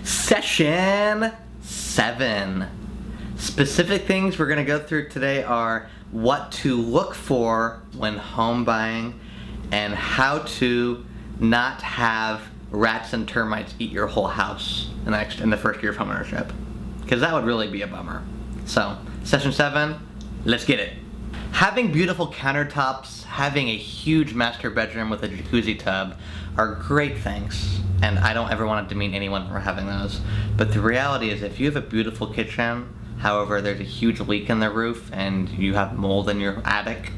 Session 7. Specific things we're going to go through today are what to look for when home buying and how to not have rats and termites eat your whole house in the first year of homeownership, because that would really be a bummer. So, Session 7, let's get it. Having beautiful countertops, having a huge master bedroom with a jacuzzi tub are great things, and I don't ever want to demean anyone for having those. But the reality is, if you have a beautiful kitchen, however there's a huge leak in the roof and you have mold in your attic,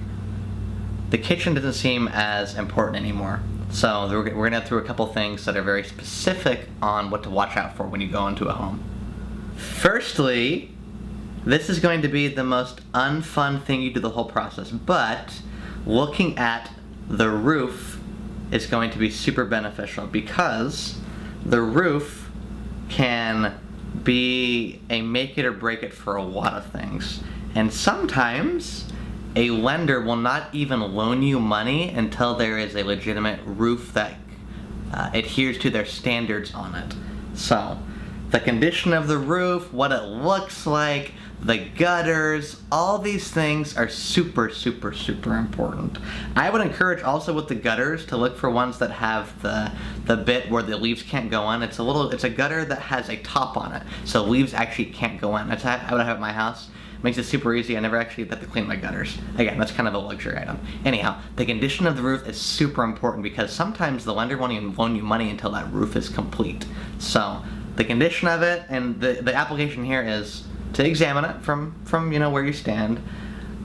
the kitchen doesn't seem as important anymore. So we're going to go through a couple things that are very specific on what to watch out for when you go into a home. Firstly, this is going to be the most unfun thing you do the whole process, but looking at the roof is going to be super beneficial, because the roof can be a make it or break it for a lot of things. And sometimes a lender will not even loan you money until there is a legitimate roof that adheres to their standards on it. So, the condition of the roof, what it looks like, the gutters, all these things are super, super, super important. I would encourage also with the gutters to look for ones that have the bit where the leaves can't go in. It's a gutter that has a top on it, so leaves actually can't go in. That's how I would have it at my house. Makes it super easy. I never actually have to clean my gutters. Again, that's kind of a luxury item. Anyhow, the condition of the roof is super important, because sometimes the lender won't even loan you money until that roof is complete. So, the condition of it, and the application here is to examine it from where you stand.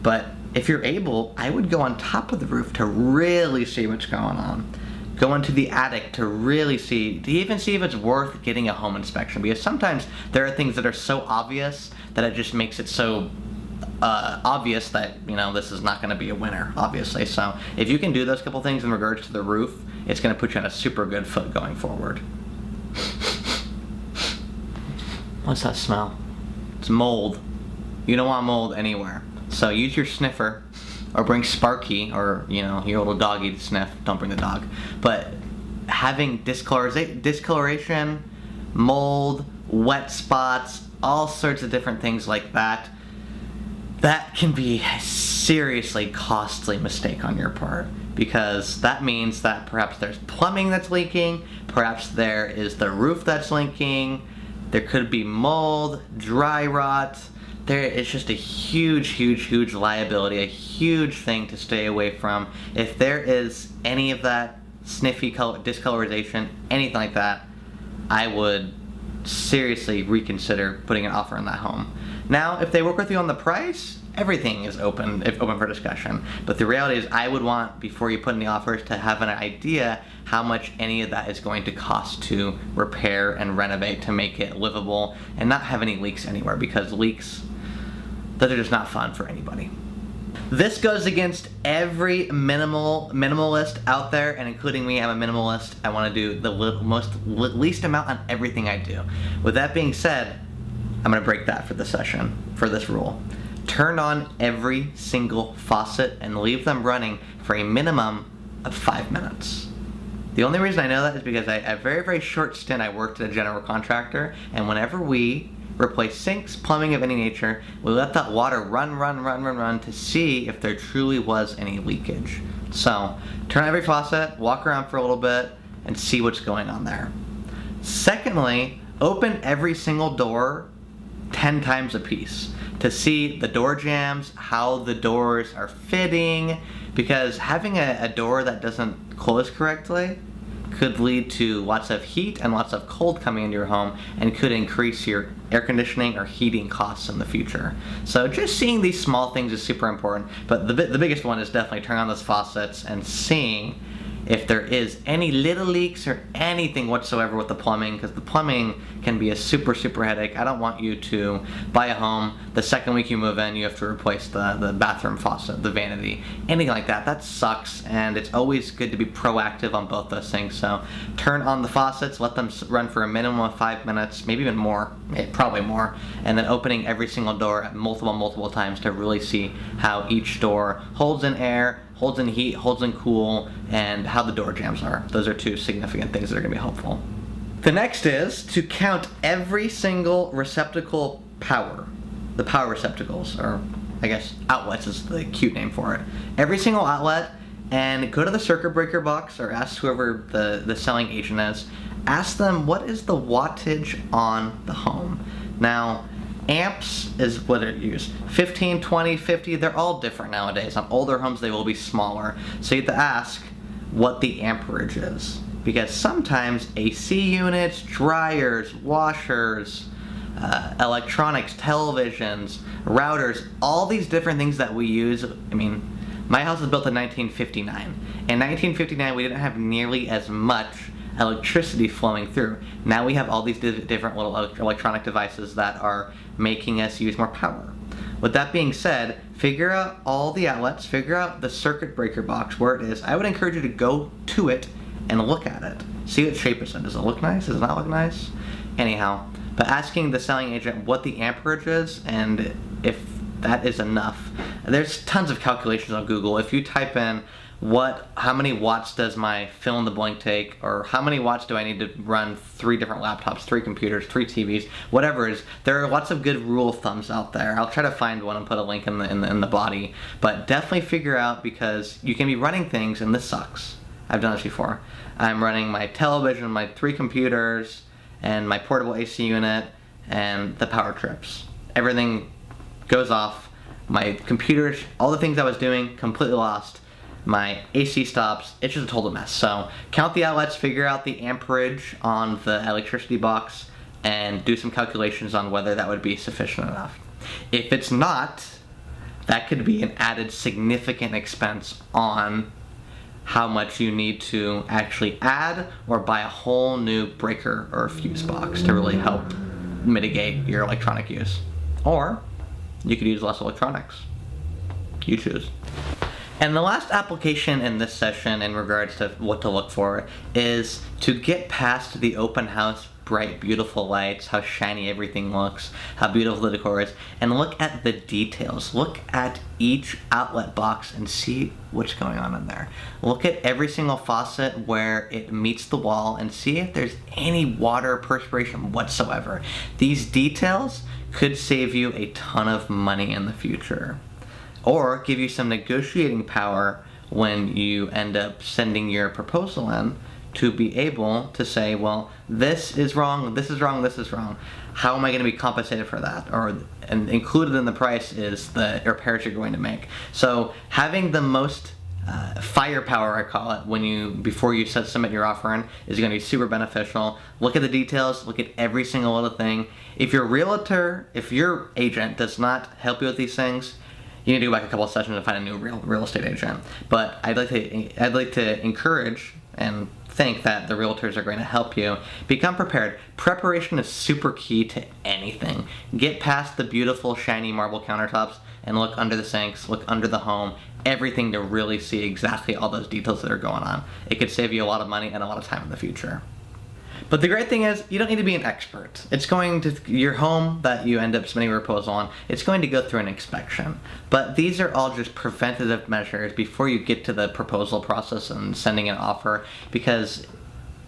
But if you're able, I would go on top of the roof to really see what's going on. Go into the attic to really see, to even see if it's worth getting a home inspection, because sometimes there are things that are so obvious that it just makes it so obvious that, this is not going to be a winner, obviously. So if you can do those couple things in regards to the roof, it's going to put you on a super good foot going forward. What's that smell? It's mold. You don't want mold anywhere. So use your sniffer, or bring Sparky, or your little doggy to sniff. Don't bring the dog. But having discoloration, mold, wet spots, all sorts of different things like that, that can be a seriously costly mistake on your part, because that means that perhaps there's plumbing that's leaking, perhaps there is the roof that's leaking, there could be mold, dry rot. There is just a huge, huge, huge liability, a huge thing to stay away from. If there is any of that sniffy discolorization, anything like that, I would seriously reconsider putting an offer in that home. Now, if they work with you on the price, everything is open for discussion. But the reality is, I would want, before you put in the offers, to have an idea how much any of that is going to cost to repair and renovate to make it livable and not have any leaks anywhere, because leaks, those are just not fun for anybody. This goes against every minimalist out there, and including me. I'm a minimalist. I want to do the least amount on everything I do. With that being said, I'm going to break that for the session, for this rule. Turn on every single faucet and leave them running for a minimum of 5 minutes. The only reason I know that is because a very, very short stint I worked at a general contractor, and whenever we replace sinks, plumbing of any nature, we let that water run to see if there truly was any leakage. So, turn on every faucet, walk around for a little bit, and see what's going on there. Secondly, open every single door 10 times a piece to see the door jambs, how the doors are fitting, because having a door that doesn't close correctly could lead to lots of heat and lots of cold coming into your home, and could increase your air conditioning or heating costs in the future. So just seeing these small things is super important, but the biggest one is definitely turning on those faucets and seeing if there is any little leaks or anything whatsoever with the plumbing, because the plumbing can be a super, super headache. I don't want you to buy a home, the second week you move in, you have to replace the bathroom faucet, the vanity, anything like that. That sucks, and it's always good to be proactive on both those things. So turn on the faucets, let them run for a minimum of 5 minutes, maybe even more, probably more, and then opening every single door multiple times to really see how each door holds in air, holds in heat, holds in cool, and how the door jambs are. Those are two significant things that are going to be helpful. The next is to count every single receptacle power. The power receptacles, or I guess outlets is the cute name for it. Every single outlet, and go to the circuit breaker box or ask whoever the selling agent is. Ask them what is the wattage on the home. Now, amps is what it used. 15, 20, 50, they're all different nowadays. On older homes, they will be smaller. So you have to ask what the amperage is. Because sometimes AC units, dryers, washers, electronics, televisions, routers, all these different things that we use. I mean, my house was built in 1959. In 1959, we didn't have nearly as much electricity flowing through. Now we have all these different little electronic devices that are making us use more power. With that being said, figure out all the outlets, figure out the circuit breaker box where it is. I would encourage you to go to it and look at it. See what shape it's in. Does it look nice? Does it not look nice? Anyhow, but asking the selling agent what the amperage is and if that is enough. There's tons of calculations on Google. If you type in how many watts does my fill in the blank take, or how many watts do I need to run 3 different laptops, 3 computers, 3 TVs, whatever it is, there are lots of good rule of thumbs out there. I'll try to find one and put a link in the body, but definitely figure out, because you can be running things, and this sucks. I've done this before. I'm running my television, my 3 computers, and my portable AC unit, and the power trips. Everything goes off. My computers, all the things I was doing, completely lost. My AC stops. It's just a total mess. So count the outlets, figure out the amperage on the electricity box, and do some calculations on whether that would be sufficient enough. If it's not, that could be an added significant expense on how much you need to actually add or buy a whole new breaker or fuse box to really help mitigate your electronic use. Or you could use less electronics. You choose. And the last application in this session in regards to what to look for is to get past the open house, bright, beautiful lights, how shiny everything looks, how beautiful the decor is, and look at the details. Look at each outlet box and see what's going on in there. Look at every single faucet where it meets the wall and see if there's any water perspiration whatsoever. These details could save you a ton of money in the future, or give you some negotiating power when you end up sending your proposal in, to be able to say, well, this is wrong, this is wrong, this is wrong. How am I going to be compensated for that? And included in the price is the repairs you're going to make. So having the most firepower, I call it, before you submit your offer in, is going to be super beneficial. Look at the details, look at every single little thing. If your agent does not help you with these things, you need to go back a couple of sessions and find a new real estate agent. But I'd like to encourage and think that the realtors are going to help you. Become prepared. Preparation is super key to anything. Get past the beautiful shiny marble countertops and look under the sinks, look under the home, everything, to really see exactly all those details that are going on. It could save you a lot of money and a lot of time in the future. But the great thing is, you don't need to be an expert. Your home that you end up submitting a proposal on, it's going to go through an inspection. But these are all just preventative measures before you get to the proposal process and sending an offer, because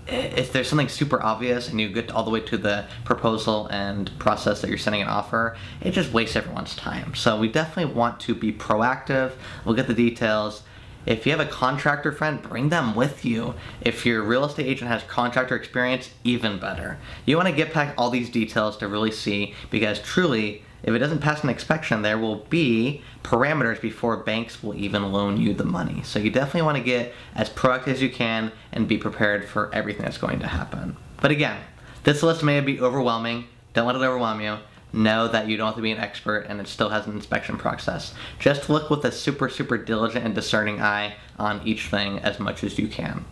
if there's something super obvious and you get all the way to the proposal and process that you're sending an offer, it just wastes everyone's time. So we definitely want to be proactive, look at the details. If you have a contractor friend, bring them with you. If your real estate agent has contractor experience, even better. You want to get back all these details to really see, because truly, if it doesn't pass an inspection, there will be parameters before banks will even loan you the money. So you definitely want to get as proactive as you can and be prepared for everything that's going to happen. But again, this list may be overwhelming. Don't let it overwhelm you. Know that you don't have to be an expert, and it still has an inspection process. Just look with a super, super diligent and discerning eye on each thing as much as you can.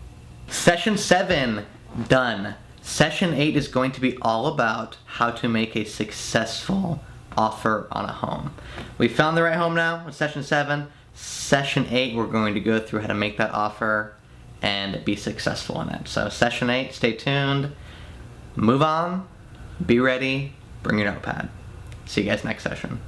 Session 7, done. Session 8 is going to be all about how to make a successful offer on a home. We found the right home now with Session 7. Session 8, we're going to go through how to make that offer and be successful in it. So Session 8, stay tuned. Move on, be ready, bring your notepad. See you guys next session.